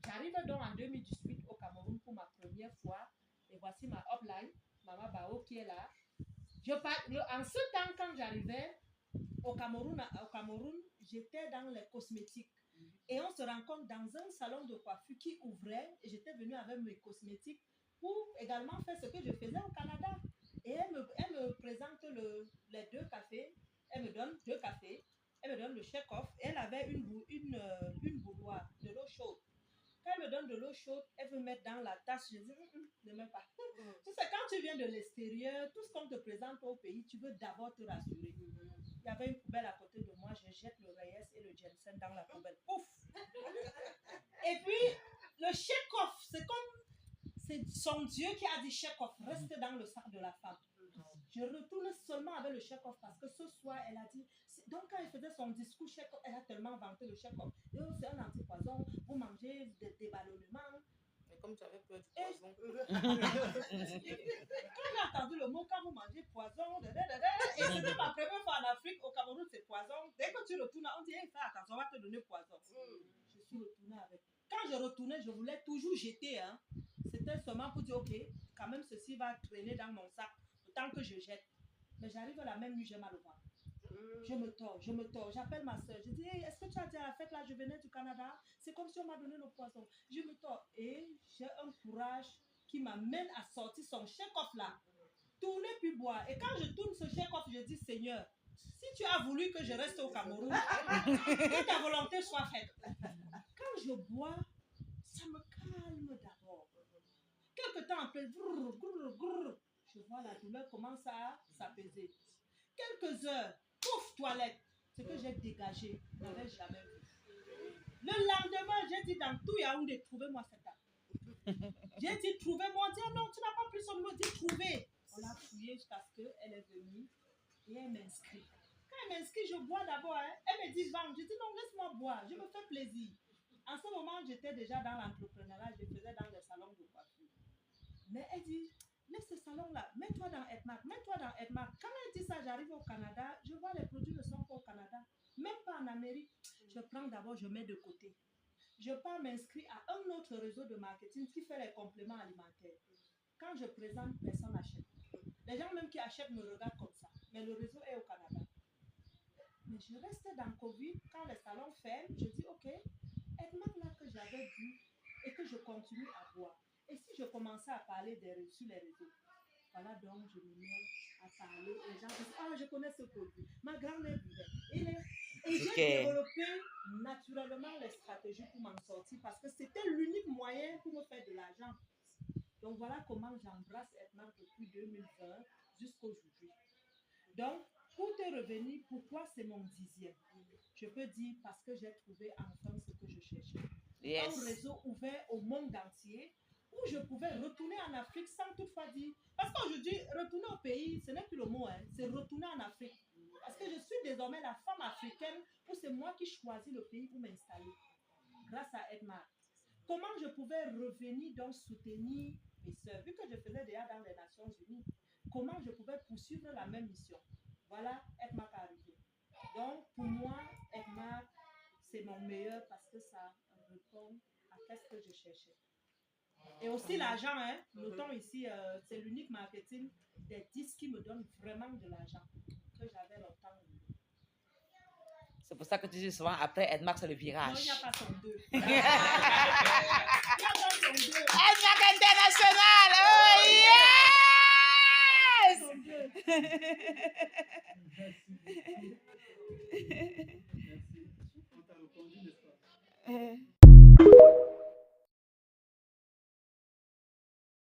J'arrive donc en 2018 au Cameroun pour ma première fois. Et voici ma upline, Maman Bao, qui est là. En ce temps, quand j'arrivais au Cameroun, j'étais dans les cosmétiques. Et on se rencontre dans un salon de coiffure qui ouvrait. Et j'étais venue avec mes cosmétiques pour également faire ce que je faisais au Canada. Et elle me présente les 2 cafés. Elle me donne 2 cafés. Elle me donne le check-off. Elle avait une bouilloire de l'eau chaude. Quand elle me donne de l'eau chaude, elle veut mettre dans la tasse. Je dis, ne mets pas. Tu sais, quand tu viens de l'extérieur, tout ce qu'on te présente au pays, tu veux d'abord te rassurer. Il y avait une poubelle à côté de moi, je jette le reyes et le ginseng dans la poubelle. Ouf! Et puis, le check-off, c'est comme c'est son Dieu qui a dit check-off, reste dans le sac de la femme. Je retourne seulement avec le check-off parce que ce soir, elle a dit. Donc, quand elle faisait son discours check-off, elle a tellement vanté le check-off. C'est un antipoison, vous mangez des ballonnements. Mais comme tu avais peur du poison. Quand j'ai entendu le mot, quand vous mangez poison, et c'était ma première fois en Afrique, au Cameroun, c'est poison. Dès que tu retournes, on dit, hey, fais attention, on va te donner poison. Je suis retournée avec. Quand je retournais, je voulais toujours jeter. Hein. C'était seulement pour dire, ok, quand même, ceci va traîner dans mon sac, autant que je jette. Mais j'arrive la même nuit, j'ai mal au ventre. Je me tords. J'appelle ma soeur. Je dis, hey, est-ce que tu as dit à la fête là, je venais du Canada? C'est comme si on m'a donné le poison. Je me tords. Et j'ai un courage qui m'amène à sortir son check-off là. Tourner puis boire. Et quand je tourne ce check-off, je dis, Seigneur, si tu as voulu que je reste au Cameroun, que ta volonté soit faite. Quand je bois, ça me calme d'abord. Quelque temps après, je vois la douleur commence à s'apaiser. Quelques heures, pouf, toilette. Ce que j'ai dégagé, je n'avais jamais vu. Le lendemain, j'ai dit dans tout Yaoundé, trouvez-moi cette dame. J'ai dit, trouvez-moi. On dit, oh non, tu n'as pas pris son numéro. J'ai dit, trouvez. On a fouillé jusqu'à ce qu'elle est venue et elle m'inscrit. Quand elle m'inscrit, je bois d'abord. Hein. Elle me dit, vends. Je dis, non, laisse-moi boire. Je me fais plaisir. En ce moment, j'étais déjà dans l'entrepreneuriat. Je faisais dans les salons de coiffure. Mais elle dit, laisse ce salon-là, mets-toi dans Edmark, mets-toi dans Edmark. Quand elle dit ça, j'arrive au Canada, je vois les produits ne sont pas au Canada, même pas en Amérique. Je prends d'abord, je mets de côté. Je pars m'inscrire à un autre réseau de marketing qui fait les compléments alimentaires. Quand je présente, personne n'achète. Les gens même qui achètent me regardent comme ça. Mais le réseau est au Canada. Mais je reste dans Covid, quand les salons ferment, je dis, ok, Edmark là que j'avais vu et que je continue à boire. Et si je commençais à parler sur les réseaux, voilà donc je me mets à parler. Les gens disent, ah, je connais ce produit. Ma grand-mère buvait. Et j'ai développé naturellement les stratégies pour m'en sortir parce que c'était l'unique moyen pour me faire de l'argent. Donc voilà comment j'embrasse Edmark depuis 2020 jusqu'aujourd'hui. Donc, pour te revenir, pourquoi c'est mon 10e? Je peux dire parce que j'ai trouvé enfin ce que je cherchais. Yes. Un réseau ouvert au monde entier où je pouvais retourner en Afrique sans toutefois dire. Parce qu'aujourd'hui, retourner au pays, ce n'est plus le mot, hein, c'est retourner en Afrique. Parce que je suis désormais la femme africaine où c'est moi qui choisis le pays où m'installer. Grâce à Edmark. Comment je pouvais revenir donc soutenir mes soeurs, vu que je faisais déjà dans les Nations Unies, comment je pouvais poursuivre la même mission. Voilà, Edmark arrivé. Donc, pour moi, Edmark, c'est mon meilleur parce que ça répond à ce que je cherchais. Et aussi l'argent, hein. Notons ici, c'est l'unique marketing des 10 qui me donne vraiment de l'argent que j'avais longtemps. C'est pour ça que tu dis souvent, après Edmark, c'est le virage. Non, il n'y a pas son 2. Edmark International! Oh yes! Merci. On t'a répondu, n'est-ce pas?